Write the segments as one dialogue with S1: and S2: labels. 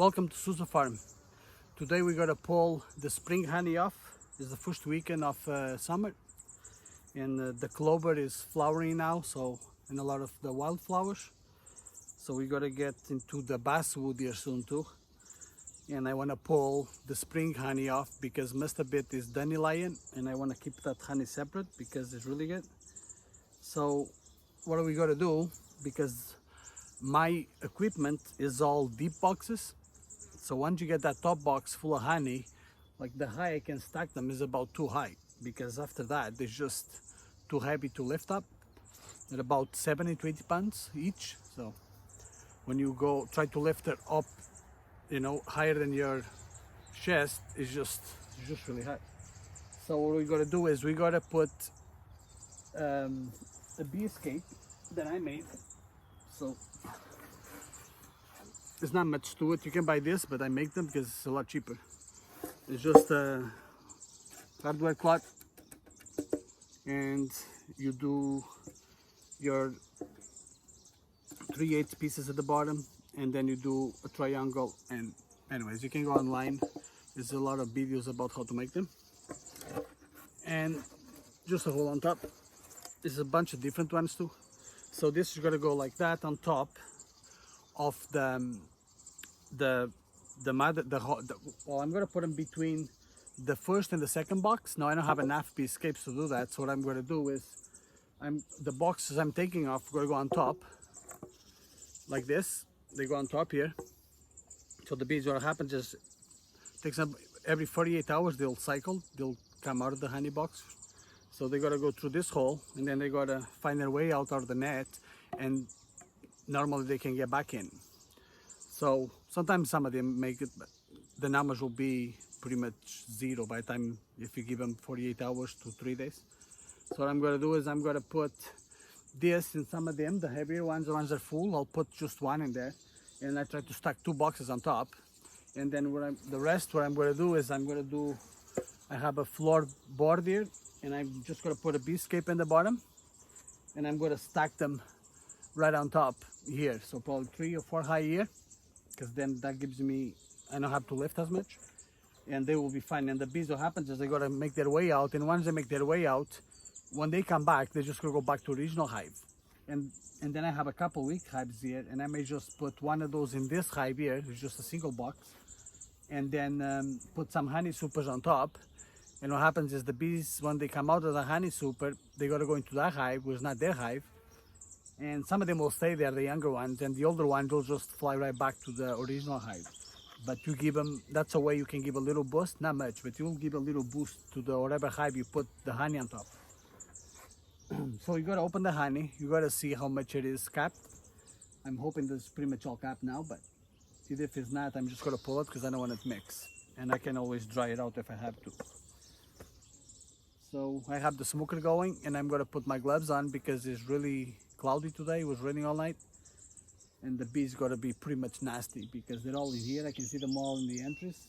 S1: Welcome to Sousa Farm. Today we're gonna pull the spring honey off. It's the first weekend of summer, and the clover is flowering now, and a lot of the wildflowers. So we gotta get into the basswood here soon too. And I wanna pull the spring honey off because most of it is dandelion, and I wanna keep that honey separate because it's really good. So what are we gonna do? Because my equipment is all deep boxes. So once you get that top box full of honey, like the high I can stack them is about too high, because after that it's just too heavy to lift up. At about 70 to 80 pounds each. So when you go try to lift it up, higher than your chest, it's just really hard. So what we gotta do is we gotta put a bee escape that I made. So there's not much to it. You can buy this, but I make them because it's a lot cheaper. It's just a hardware cloth, and you do your 3/8 pieces at the bottom, and then you do a triangle. And anyways, you can go online. There's a lot of videos about how to make them. And just a hole on top. There's a bunch of different ones too. So this is gonna go like that on top of well, I'm gonna put them between the first and the second box. Now I don't have enough bee escapes to do that, so what I'm gonna do is the boxes I'm taking off gonna go on top like this. They go on top here. So the bees, what happens is takes them every 48 hours they'll cycle, they'll come out of the honey box. So they gotta go through this hole, and then they gotta find their way out of the net, and normally they can get back in. So sometimes some of them make it, but the numbers will be pretty much zero by the time if you give them 48 hours to 3 days. So what I'm gonna do is I'm gonna put this in some of them, the heavier ones, the ones that are full, I'll put just one in there, and I try to stack 2 boxes on top. And then what I'm gonna do is I have a floor board here, and I'm just gonna put a bee escape in the bottom, and I'm gonna stack them right on top here. So probably 3 or 4 high here, because then that gives me, I don't have to lift as much, and they will be fine. And the bees, what happens is they gotta make their way out, and once they make their way out, when they come back, they're just gonna go back to original hive. And then I have a couple weak hives here, and I may just put one of those in this hive here. It's just a single box, and then put some honey supers on top. And what happens is the bees, when they come out of the honey super, they gotta go into that hive, which is not their hive. And some of them will stay there, the younger ones, and the older ones will just fly right back to the original hive. But you give them, that's a way you can give a little boost, not much, but you'll give a little boost to the whatever hive you put the honey on top. So you gotta open the honey, you gotta see how much it is capped. I'm hoping this is pretty much all capped now, but if it's not, I'm just gonna pull it because I don't want it mixed. And I can always dry it out if I have to. So I have the smoker going, and I'm gonna put my gloves on because it's really cloudy today. It was raining all night, and the bees gotta be pretty much nasty because they're all in here. I can see them all in the entrance.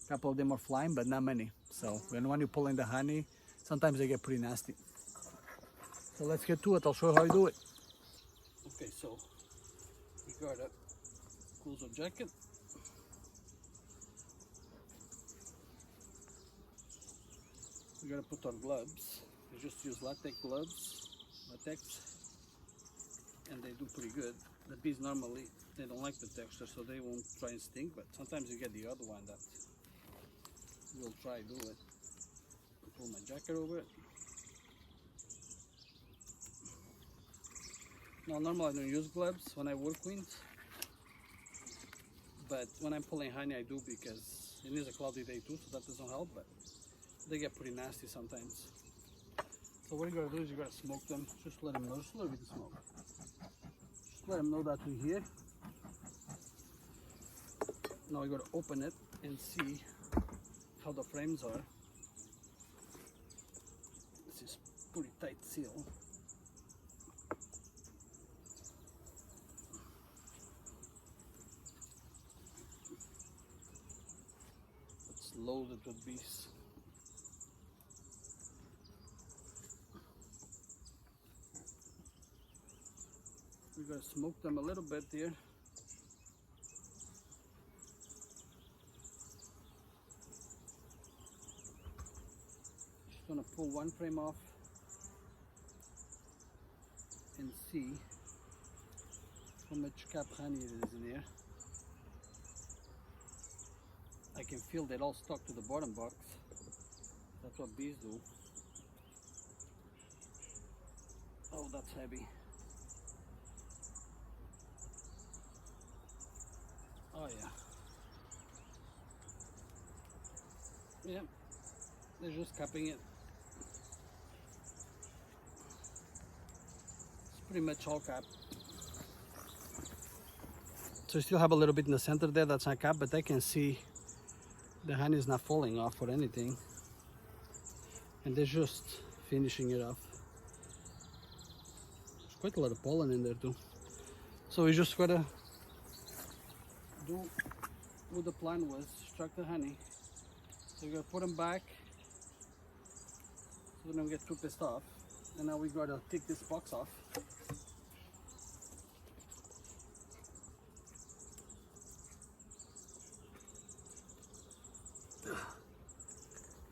S1: A couple of them are flying, but not many. So when you pull in the honey, sometimes they get pretty nasty. So let's get to it. I'll show you how you do it. Okay, so we gotta close our jacket. We gotta put on gloves. We just use latex gloves, and they do pretty good. The bees normally, they don't like the texture, so they won't try and sting, but sometimes you get the other one that will try do it. Pull my jacket over it. Now normally I don't use gloves when I work queens, but when I'm pulling honey I do, because it is a cloudy day too, so that doesn't help, but they get pretty nasty sometimes. So what you gotta do is you gotta smoke them. Just let them know, just a little bit of smoke. Just let them know that we're here. Now you gotta open it and see how the frames are. This is pretty tight seal. It's loaded with bees. We're going to smoke them a little bit here. Just gonna pull one frame off and see how much cap honey it is in here. I can feel that all stuck to the bottom box. That's what bees do. Oh, that's heavy. Oh yeah. Yeah, they're just capping it. It's pretty much all capped. So you still have a little bit in the center there that's not capped, but I can see the honey is not falling off or anything. And they're just finishing it off. There's quite a lot of pollen in there too. So we just gotta do what the plan was, extract the honey. So we're gonna put them back so they don't get too pissed off. And now we gotta take this box off.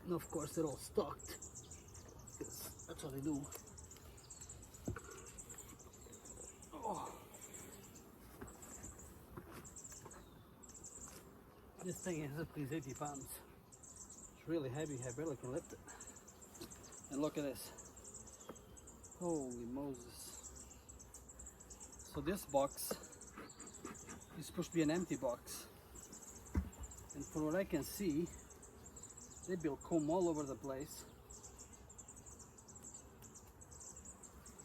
S1: And of course they're all stocked, because that's what they do. Oh. This thing is at least 80 pounds. It's really heavy, I barely can lift it. And look at this. Holy Moses. So this box is supposed to be an empty box. And from what I can see, they built comb all over the place.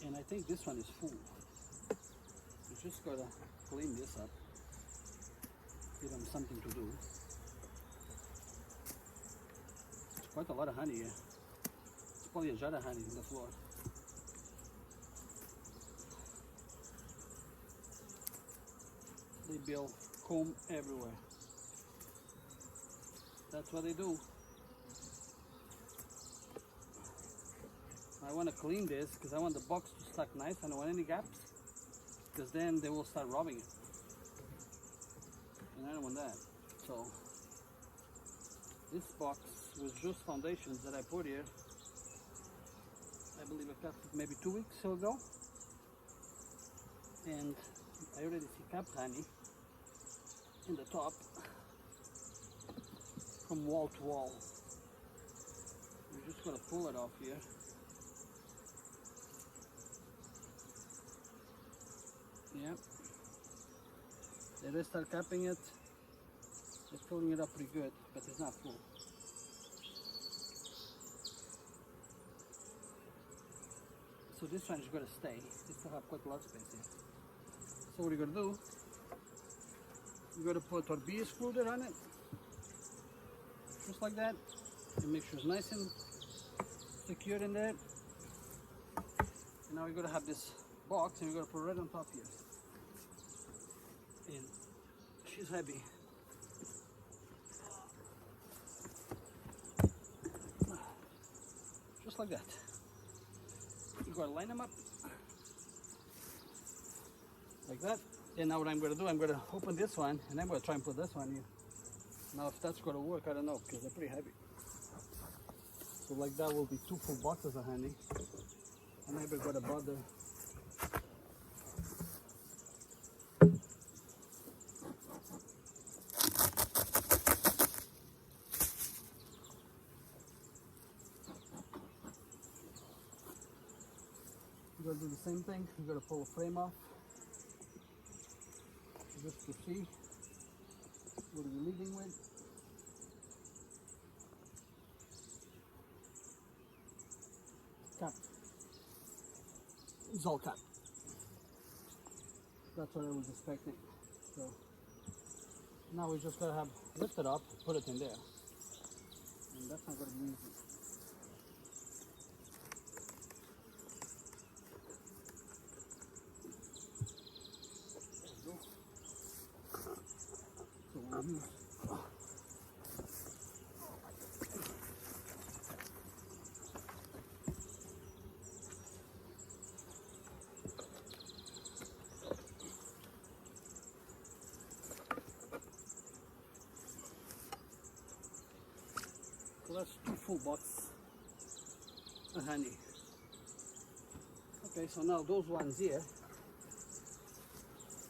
S1: And I think this one is full. We just gotta clean this up. Give them something to do. It's quite a lot of honey here. It's probably a jar of honey on the floor. They build comb everywhere. That's what they do. I want to clean this because I want the box to stack nice. I don't want any gaps, because then they will start robbing it. And I don't want that. So this box was just foundations that I put here. I believe I cut it maybe 2 weeks ago. And I already see cap honey in the top from wall to wall. We're just gonna pull it off here. Yep. They just start capping it. They're filling it up pretty good, but it's not full. So this one is going to stay. They still have quite a lot of space here. So what you're going to do, you're going to put our bee excluder on it, just like that, and make sure it's nice and secure in there. And now we're going to have this box, and we're going to put it right on top here. And she's heavy. Just like that. You gotta line them up like that. And now what I'm gonna do, I'm gonna open this one and I'm gonna try and put this one here. Now if that's gonna work, I don't know, because they're pretty heavy. So like that will be 2 full boxes of honey. I'm never gonna bother. You're gonna do the same thing. You're gonna pull a frame off just to see what you're leading with. Cap. It's all cap. That's what I was expecting. So now we just gotta have lift it up, put it in there, and that's not gonna be easy. So that's 2 full boxes. the honey. Okay, so now those ones here,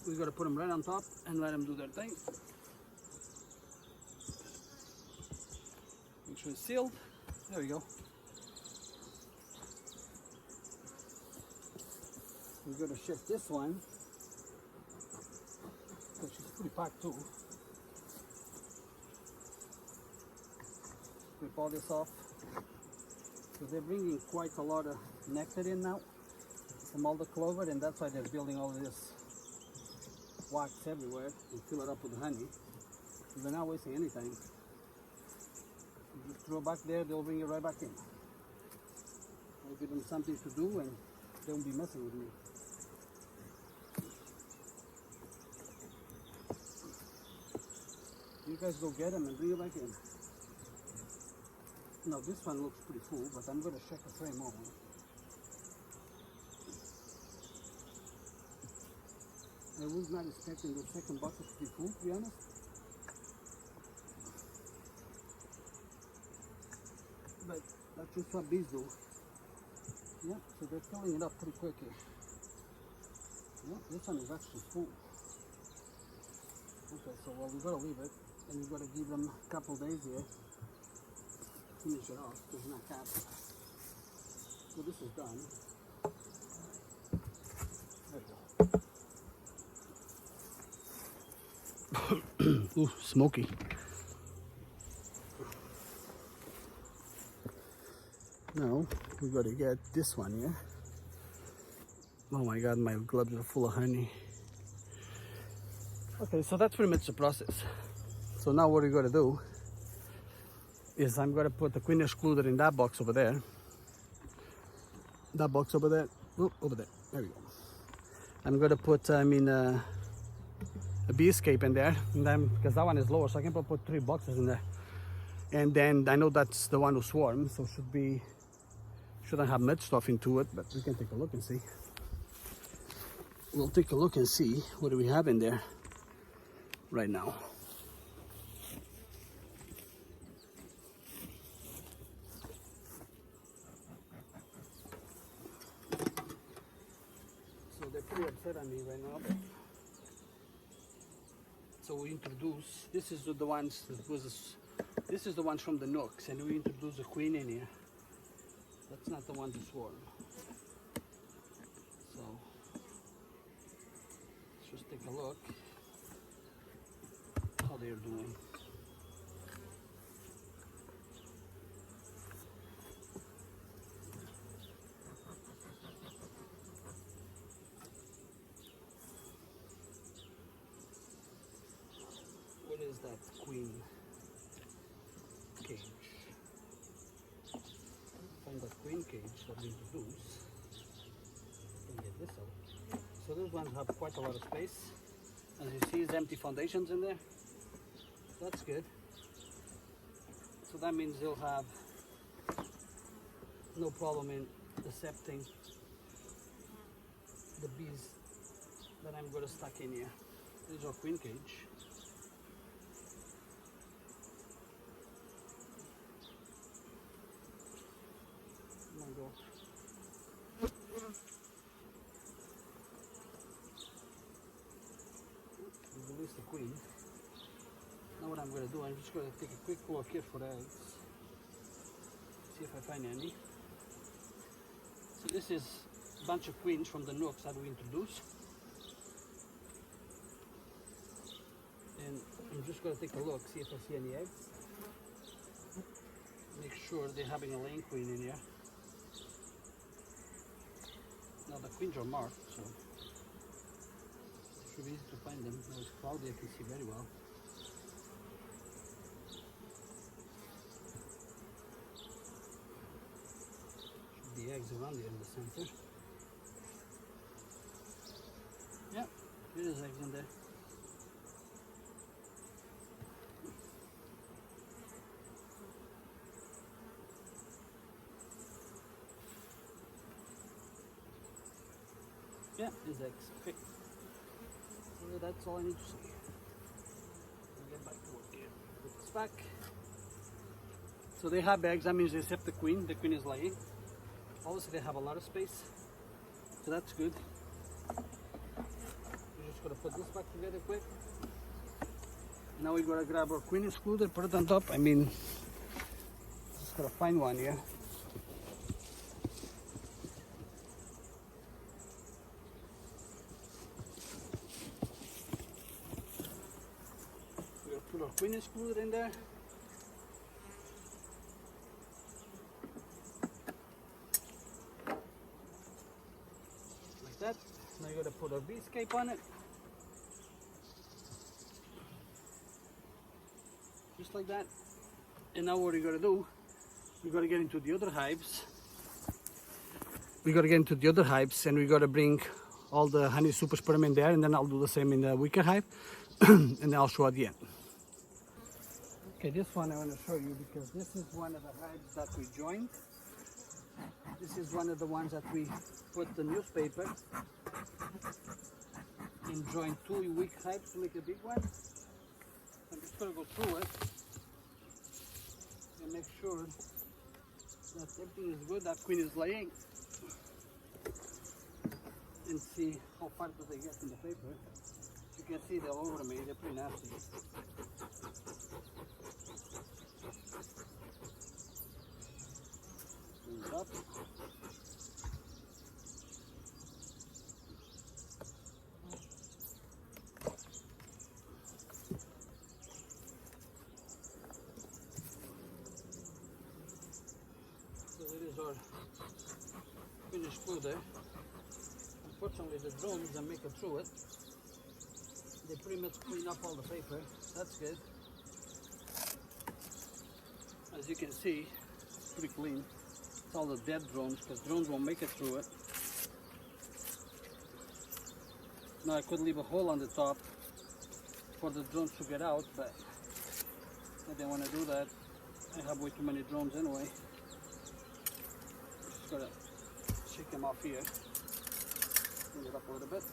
S1: we gotta put them right on top and let them do their thing. Make sure it's sealed. There we go. We're gonna shift this one, because she's pretty packed too. Rip all this off. So they're bringing quite a lot of nectar in now from all the clover, and that's why they're building all of this wax everywhere and fill it up with honey. So they're not wasting any time. You just throw back there, they'll bring it right back in. I'll give them something to do and they won't be messing with me. You guys go get them and bring it back in. Now this one looks pretty full, but I'm going to check a tray more. I was not expecting the second bucket to be full, to be honest. But that's just what bees do. Yeah, so they're filling it up pretty quickly. Yeah, this one is actually full. Okay, so well, we've got to leave it, and we've got to give them a couple days here to finish it off, because it's not capped. So this is done. There we go. Ooh, smoky. Now we got to get this one here. Oh my god, my gloves are full of honey. Okay, so that's pretty much the process. So now what we got to do is I'm going to put the queen excluder in that box over there. That box over there. Oh, over there. There we go. I'm going to put a bee escape in there, and then because that one is lower, so I can put 3 boxes in there. And then I know that's the one who swarms, so shouldn't have much stuff into it, but we can take a look and see. We'll take a look and see what do we have in there right now. So they're pretty upset on me right now. So we introduce, this is the ones this is the ones from the nooks, and we introduce a queen in here. That's not the one to swarm. So let's just take a look how they're doing. What is that queen cage? From the queen cage that we introduced, and get this out. So those ones have quite a lot of space. As you see, there's empty foundations in there. That's good. So that means they'll have no problem in accepting the bees that I'm going to stuck in here. This is our queen cage. Release the queen. Now what I'm going to do, I'm just going to take a quick look here for eggs. See if I find any. So this is a bunch of queens from the nooks that we introduced. And I'm just going to take a look, see if I see any eggs. Make sure they're having a laying queen in here. Now the queens are marked, so it should be easy to find them. Now it's cloudy, I can see very well. Should be eggs around here in the center. Yeah, there is eggs in there. Yeah, there's eggs. Okay. So that's all I need to say. I'll get back to work here. Put this back. So they have eggs, that means they accept the queen. The queen is laying. Obviously they have a lot of space, so that's good. We're just gonna put this back together quick. Now we're gonna grab our queen excluder, put it on top. I mean, just gotta find one here. We're gonna put our queen excluder in there. Like that. Now you're gonna put our V-scape on it. Just like that. And now what we're gonna do, we gotta get into the other hives. We gotta get into the other hives and we gotta bring all the honey super sperm in there, and then I'll do the same in the wicker hive and then I'll show at the end. Okay, this one I want to show you because this is one of the hives that we joined. This is one of the ones that we put the newspaper and joined 2 weak hives to make a big one. I'm just gonna go through it and make sure that everything is good, that queen is laying, and see how far do they get in the paper. You can see they're all over me, they're pretty nasty. Clean it up. So there is our finished food there. Unfortunately, the drones that make it through it, they pretty much clean up all the paper. That's good. As you can see, it's pretty clean. It's all the dead drones because drones won't make it through it. Now I could leave a hole on the top for the drones to get out, but I didn't want to do that. I have way too many drones anyway. Just gotta shake them off here. Clean it up a little bit.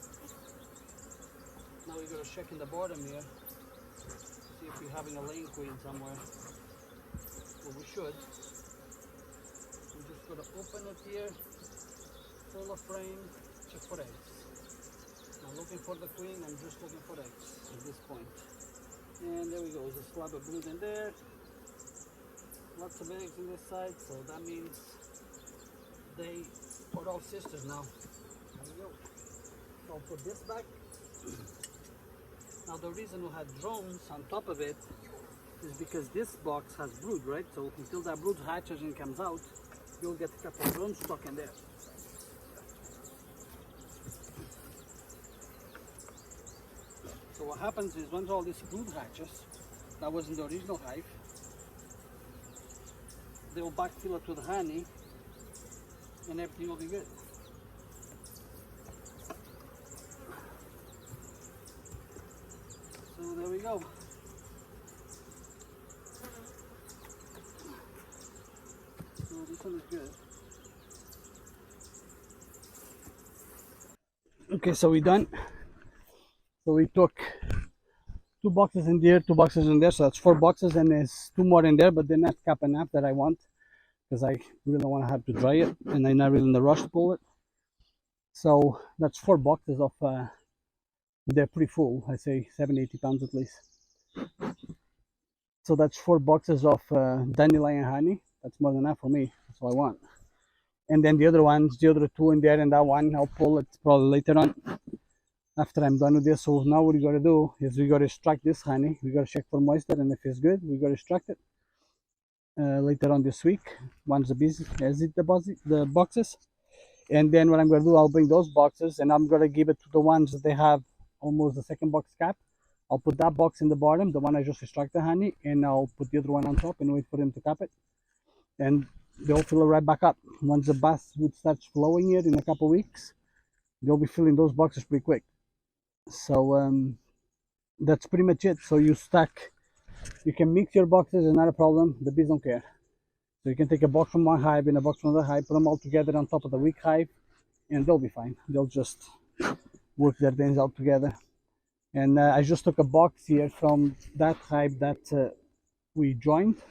S1: Now we're gonna check in the bottom here, see if we're having a laying queen somewhere. Well, we should. We're just gonna open it here, pull a frame, check for eggs. I'm looking for the queen, I'm just looking for eggs at this point. And there we go, there's a slab of brood in there. Lots of eggs in this side, so that means they are all sisters now. There we go. So I'll put this back. Now the reason we had drones on top of it is because this box has brood, right? So until that brood hatches and comes out, you'll get a couple of drones stuck in there. So what happens is once all this brood hatches, that was in the original hive, they will backfill it with honey and everything will be good. So there we go. So this one is good. Okay, so we're done. So we took 2 boxes in there, 2 boxes in there, so that's 4 boxes, and there's 2 more in there, but they're not cap and nap that I want because I really don't want to have to dry it, and I'm not really in the rush to pull it. So that's 4 boxes of they're pretty full. I say 70-80 pounds at least. So that's 4 boxes of dandelion honey. That's more than enough for me. That's what I want. And then the other ones, the other 2 in there, and that one I'll pull it probably later on after I'm done with this. So now what we gotta do is we gotta extract this honey. We gotta check for moisture, and if it's good, we gotta extract it later on this week once the bees exit the boxes. And then what I'm gonna do, I'll bring those boxes and I'm gonna give it to the ones that they have almost the second box cap. I'll put that box in the bottom, the one I just extracted honey, and I'll put the other one on top and wait for them to cap it. And they'll fill it right back up. Once the basswood starts flowing here in a couple weeks, they'll be filling those boxes pretty quick. So that's pretty much it. So you can mix your boxes, it's not a problem. The bees don't care. So you can take a box from one hive and a box from another hive, put them all together on top of the weak hive, and they'll be fine. They'll just work their things out together. And I just took a box here from that hive that we joined.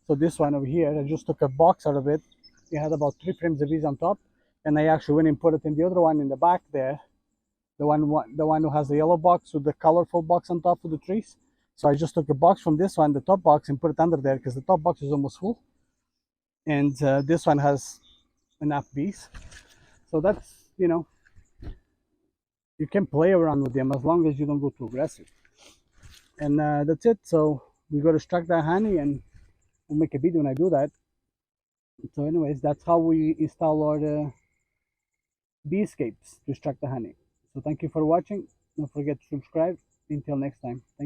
S1: So this one over here, I just took a box out of it it had about 3 frames of bees on top, and I actually went and put it in the other one in the back there, the one who has the yellow box with the colorful box on top of the trees. So I just took a box from this one, the top box, and put it under there because the top box is almost full, and this one has enough bees. So that's, you can play around with them as long as you don't go too aggressive. And that's it. So we go to extract that honey, and we'll make a video when I do that. So anyways, that's how we install our bee escapes to extract the honey. So thank you for watching. Don't forget to subscribe. Until next time. Thank